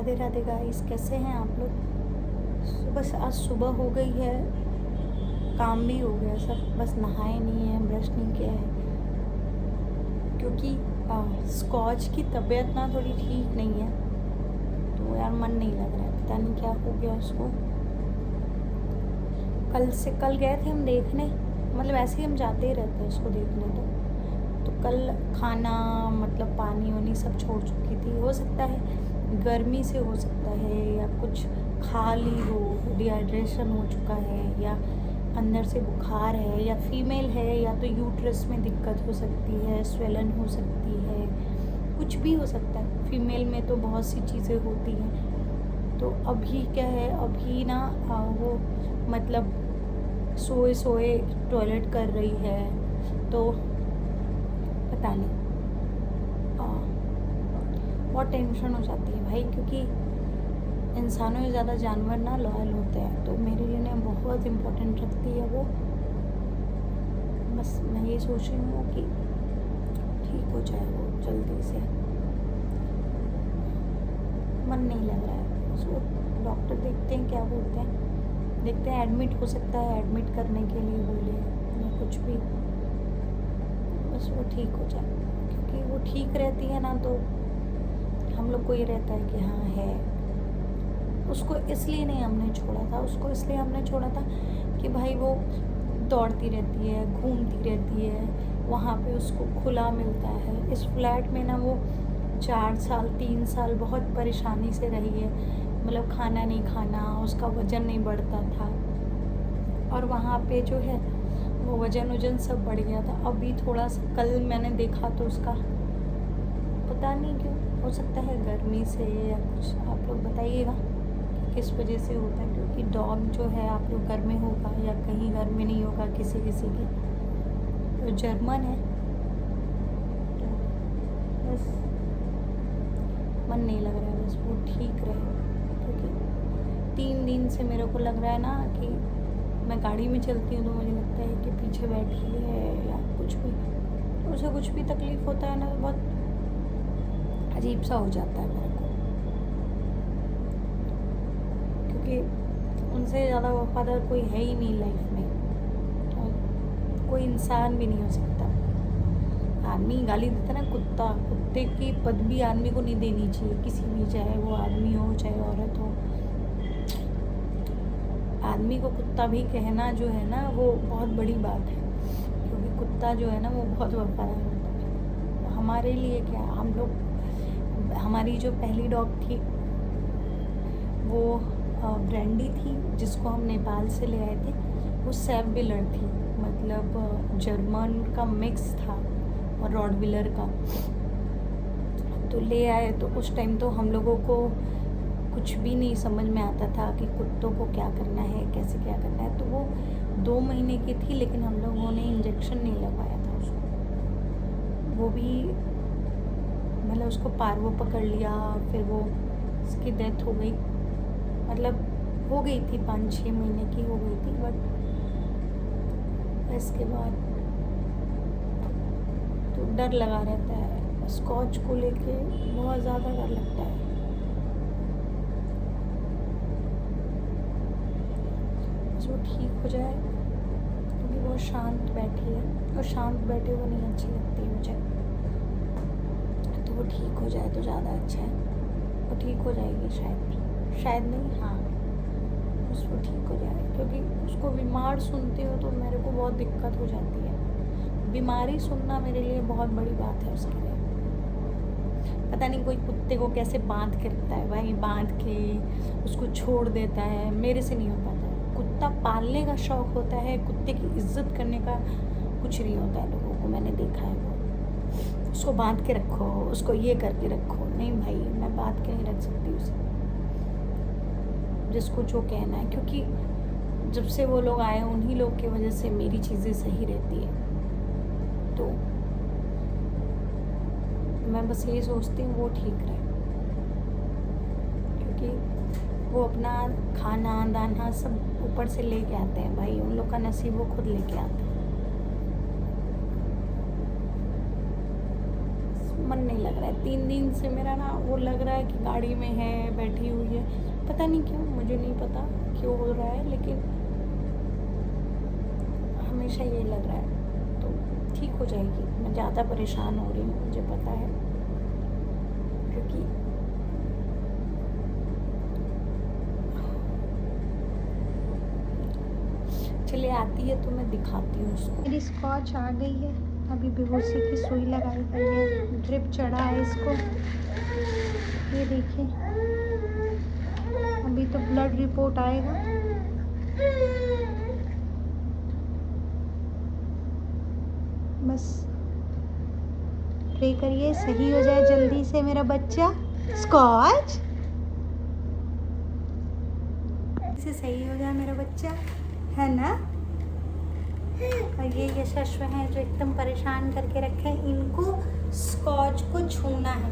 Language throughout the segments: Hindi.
राधे राधे गाइस, कैसे हैं आप लोग। बस आज सुबह हो गई है, काम भी हो गया सब, बस नहाए नहीं है, ब्रश नहीं किया है क्योंकि स्कॉच की तबीयत ना थोड़ी ठीक नहीं है। तो यार मन नहीं लग रहा है, पता नहीं क्या हो गया उसको। कल गए थे हम देखने, मतलब ऐसे ही हम जाते ही रहते हैं उसको देखने। तो कल खाना मतलब पानी वानी सब छोड़ चुकी थी। हो सकता है गर्मी से हो सकता है, या कुछ खा ली हो, डिहाइड्रेशन हो चुका है, या अंदर से बुखार है, या फीमेल है, या तो यूट्रस में दिक्कत हो सकती है, स्वेलन हो सकती है, कुछ भी हो सकता है। फीमेल में तो बहुत सी चीज़ें होती हैं। तो अभी क्या है, अभी ना वो मतलब सोए सोए टॉयलेट कर रही है, तो पता नहीं बहुत टेंशन हो जाती है भाई, क्योंकि इंसानों से ज़्यादा जानवर ना लॉयल होते हैं। तो मेरे लिए ना बहुत इम्पोर्टेंट रखती है वो। बस मैं ये सोच रही हूँ कि ठीक हो जाए वो जल्दी से। मन नहीं लग रहा है उसको, डॉक्टर देखते हैं क्या बोलते हैं, देखते हैं। एडमिट हो सकता है, एडमिट करने के लिए बोले या कुछ भी, बस वो ठीक हो जाए। क्योंकि वो ठीक रहती है ना, तो हम लोग को ये रहता है कि हाँ है। उसको इसलिए नहीं हमने छोड़ा था, उसको इसलिए हमने छोड़ा था कि भाई वो दौड़ती रहती है, घूमती रहती है, वहाँ पे उसको खुला मिलता है। इस फ्लैट में ना वो 4 साल 3 साल बहुत परेशानी से रही है, मतलब खाना नहीं खाना, उसका वज़न नहीं बढ़ता था। और वहाँ पे जो है वो वज़न सब बढ़ गया था। अभी थोड़ा सा कल मैंने देखा तो उसका पता नहीं क्यों, हो सकता है गर्मी से या कुछ। आप लोग बताइएगा किस वजह से होता है, क्योंकि डॉग जो है आप लोग घर में होगा या कहीं घर में नहीं होगा किसी किसी के। तो जर्मन है, तो बस मन नहीं लग रहा है, बस वो ठीक रहे। क्योंकि 3 दिन से मेरे को लग रहा है ना कि मैं गाड़ी में चलती हूँ तो मुझे लगता है कि पीछे बैठी है या कुछ भी, तो उसे कुछ भी तकलीफ़ होता है ना, तो बहुत अजीब सा हो जाता है मेरे को। क्योंकि उनसे ज़्यादा वफादार कोई है ही नहीं लाइफ में, और कोई इंसान भी नहीं हो सकता। आदमी गाली देता ना, कुत्ते की पदवी आदमी को नहीं देनी चाहिए, किसी भी, चाहे वो आदमी हो चाहे औरत हो। आदमी को कुत्ता भी कहना जो है ना वो बहुत बड़ी बात है, क्योंकि कुत्ता जो है ना वो बहुत वफादार होता है हमारे लिए। क्या हम लोग, हमारी जो पहली डॉग थी वो ब्रांडी थी, जिसको हम नेपाल से ले आए थे। वो सैवविलर थी, मतलब जर्मन का मिक्स था और रॉडविलर का। तो ले आए तो उस टाइम तो हम लोगों को कुछ भी नहीं समझ में आता था कि कुत्तों को क्या करना है, कैसे क्या करना है। तो वो 2 महीने की थी, लेकिन हम लोगों ने इंजेक्शन नहीं लगवाया था उसको। वो भी मतलब उसको पार्वो पकड़ लिया, फिर वो उसकी डेथ हो गई। मतलब हो गई थी 5-6 महीने की हो गई थी, बट इसके बाद तो डर लगा रहता है। स्कॉच को लेके बहुत ज़्यादा डर लगता है। बस वो ठीक हो जाए, क्योंकि बहुत शांत बैठी है, और शांत बैठे हुए नहीं अच्छी लगती है मुझे। तो वो ठीक हो जाए तो ज़्यादा अच्छा है। वो ठीक हो जाएगी शायद नहीं, हाँ उसको ठीक हो जाए। क्योंकि उसको बीमार सुनती हो तो मेरे को बहुत दिक्कत हो जाती है। बीमारी सुनना मेरे लिए बहुत बड़ी बात है उसके लिए। पता नहीं कोई कुत्ते को कैसे बांध के रखता है भाई, बांध के उसको छोड़ देता है, मेरे से नहीं हो पाता है। कुत्ता पालने का शौक़ होता है, कुत्ते की इज्जत करने का कुछ नहीं होता है लोगों को, मैंने देखा है। वो उसको बांध के रखो, उसको ये करके रखो, नहीं भाई मैं बांध के नहीं रख सकती उसे, जिसको जो कहना है। क्योंकि जब से वो लोग आए उन्हीं लोग की वजह से मेरी चीज़ें सही रहती है। तो मैं बस यही सोचती हूँ वो ठीक रहे, क्योंकि वो अपना खाना दाना सब ऊपर से लेके आते हैं भाई, उन लोग का नसीब वो खुद लेके आते हैं। मन नहीं लग रहा है। 3 दिन से मेरा ना वो लग रहा है कि गाड़ी में है, बैठी हुई है, पता नहीं क्यों, मुझे नहीं पता क्यों हो रहा है, लेकिन हमेशा ये लग रहा है। तो ठीक हो जाएगी। मैं ज़्यादा परेशान हो रही हूँ, मुझे पता है, क्योंकि चले आती है तो मैं दिखाती हूँ उसको। मेरी स्कॉच आ गई है, अभी बेहोशी की सुई लगाई गई है, ड्रिप चढ़ा है इसको, ये देखिए। अभी तो ब्लड रिपोर्ट आएगा। बस प्रे करिए सही हो जाए जल्दी से मेरा बच्चा। स्कॉच से सही हो जाए मेरा बच्चा, है ना। और ये यशस्व हैं जो एकदम परेशान करके रखे हैं, इनको स्कॉच को छूना है,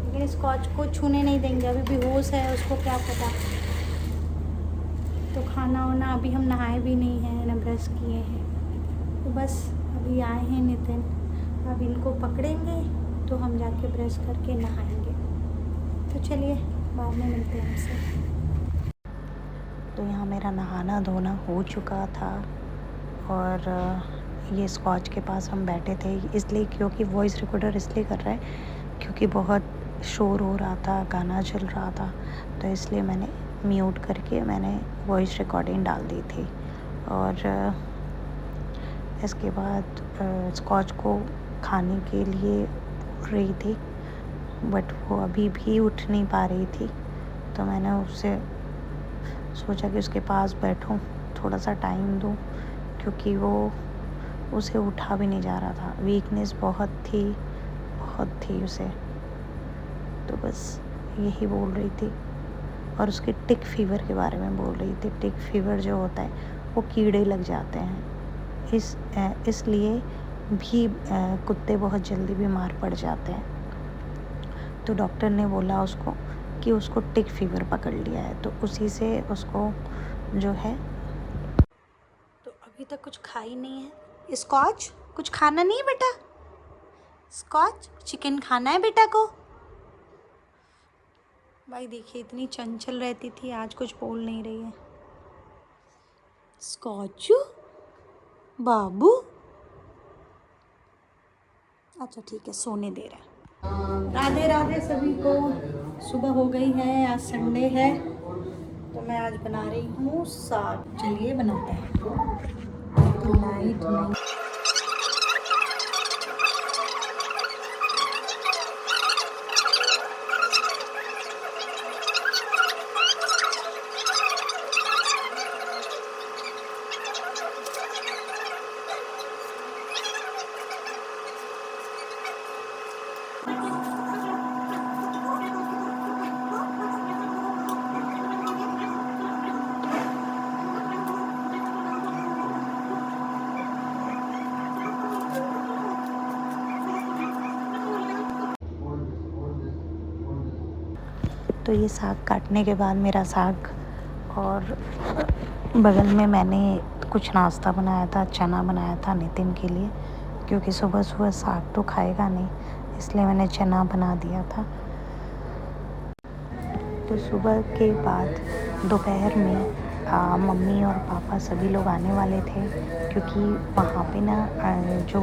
लेकिन स्कॉच को छूने नहीं देंगे। अभी बेहोश है, उसको क्या पता। तो खाना वाना अभी हम नहाए भी नहीं हैं, ना ब्रश किए हैं, तो बस अभी आए हैं नितिन, अब इनको पकड़ेंगे तो हम जाके ब्रश करके नहाएंगे। तो चलिए बाद में मिलते हैं हमसे। तो यहाँ मेरा नहाना धोना हो चुका था और ये स्कॉच के पास हम बैठे थे, इसलिए क्योंकि वॉइस रिकॉर्डर इसलिए कर रहा है क्योंकि बहुत शोर हो रहा था, गाना चल रहा था, तो इसलिए मैंने म्यूट करके मैंने वॉइस रिकॉर्डिंग डाल दी थी। और इसके बाद स्कॉच को खाने के लिए उठ रही थी, बट वो अभी भी उठ नहीं पा रही थी, तो मैंने उससे सोचा कि उसके पास बैठूं, थोड़ा सा टाइम दूं, क्योंकि वो उसे उठा भी नहीं जा रहा था, वीकनेस बहुत थी उसे। तो बस यही बोल रही थी, और उसके टिक फीवर के बारे में बोल रही थी। टिक फीवर जो होता है वो कीड़े लग जाते हैं, इसलिए भी कुत्ते बहुत जल्दी बीमार पड़ जाते हैं। तो डॉक्टर ने बोला उसको कि उसको टिक फीवर पकड़ लिया है, तो उसी से उसको जो है। तो अभी तक कुछ खाई नहीं है। स्कॉच कुछ खाना नहीं है बेटा, स्कॉच चिकन खाना है बेटा को। भाई देखिए इतनी चंचल रहती थी, आज कुछ बोल नहीं रही है। स्कॉचू बाबू, अच्छा ठीक है, सोने दे रहा है। राधे राधे सभी को, सुबह हो गई है, आज संडे है, तो मैं आज बना रही हूँ साग। चलिए बनाते हैं। लाइट नहीं। तो ये साग काटने के बाद मेरा साग, और बगल में मैंने कुछ नाश्ता बनाया था, चना बनाया था नितिन के लिए, क्योंकि सुबह सुबह साग तो खाएगा नहीं, इसलिए मैंने चना बना दिया था। तो सुबह के बाद दोपहर में मम्मी और पापा सभी लोग आने वाले थे, क्योंकि वहाँ पे ना जो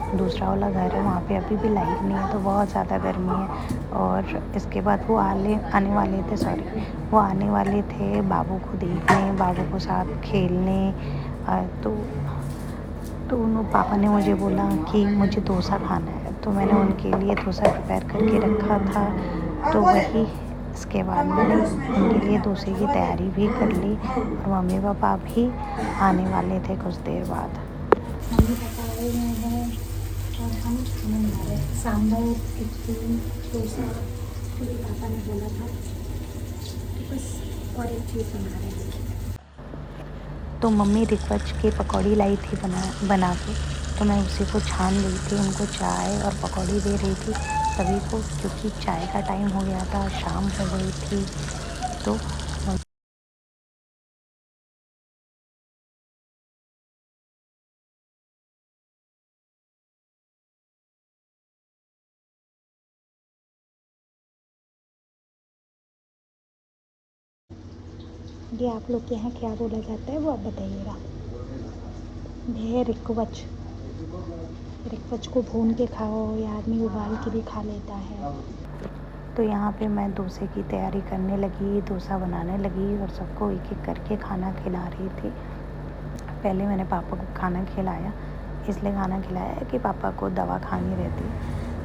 दूसरा वाला घर है वहाँ पे अभी भी लाइट नहीं है, तो बहुत ज़्यादा गर्मी है। और इसके बाद वो आने वाले थे, वो आने वाले थे बाबू को देखने, बाबू को साथ खेलने। तो उन पापा ने मुझे बोला कि मुझे डोसा खाना है, तो मैंने उनके लिए डोसा प्रिपेयर करके रखा था। तो वही इसके बाद मैंने उनके लिए डोसे की तैयारी भी कर ली, और मम्मी पापा भी आने वाले थे कुछ देर बाद। मम्मी पापा आए हुए हैं और हम खाना बना रहे हैं, सांभर, इडली, डोसा, क्योंकि पापा ने बोला था। तो बस और एक चीज़ बना रहे हैं। तो मम्मी रिक्वच के पकौड़ी लाई थी बना के, तो मैं उसी को छान ली थी, उनको चाय और पकौड़ी दे रही थी सभी को, क्योंकि चाय का टाइम हो गया था, शाम हो गई थी। तो ये आप लोग के यहाँ क्या बोला जाता है वो आप बताइएगा। ये है रिकवच। रिकवच को भून के खाओ या आदमी उबाल के भी खा लेता है। तो यहाँ पे मैं डोसे की तैयारी करने लगी, डोसा बनाने लगी और सबको एक एक करके खाना खिला रही थी। पहले मैंने पापा को खाना खिलाया, इसलिए खाना खिलाया कि पापा को दवा खानी रहती,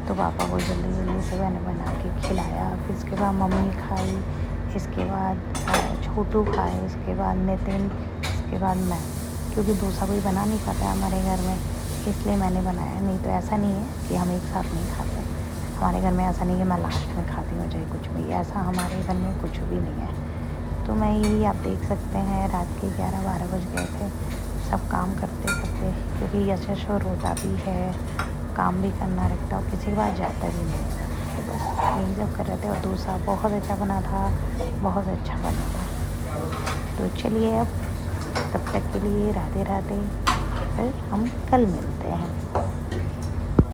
तो पापा को जल्दी जल्दी से मैंने बना के खिलाया। फिर इसके बाद मम्मी खाई, इसके बाद छोटू खाए, इसके बाद नितिन, इसके बाद मैं। क्योंकि डोसा कोई बना नहीं पाता हमारे घर में, इसलिए मैंने बनाया। नहीं तो ऐसा नहीं है कि हम एक साथ नहीं खाते। हमारे घर में ऐसा नहीं है मैं लास्ट में खाती हूँ चाहे कुछ भी, ऐसा हमारे घर में कुछ भी नहीं है। तो मैं यही आप देख सकते हैं, रात के 11-12 बज गए थे सब काम करते करते, क्योंकि यशश और रोता भी है, काम भी करना रखता और किसी के पास जाता भी नहीं है। तो बस यही सब कर रहे थे और डोसा बहुत अच्छा बना था, बहुत अच्छा बना था। तो चलिए अब तब तक के लिए राधे राधे, फिर हम कल मिलते हैं।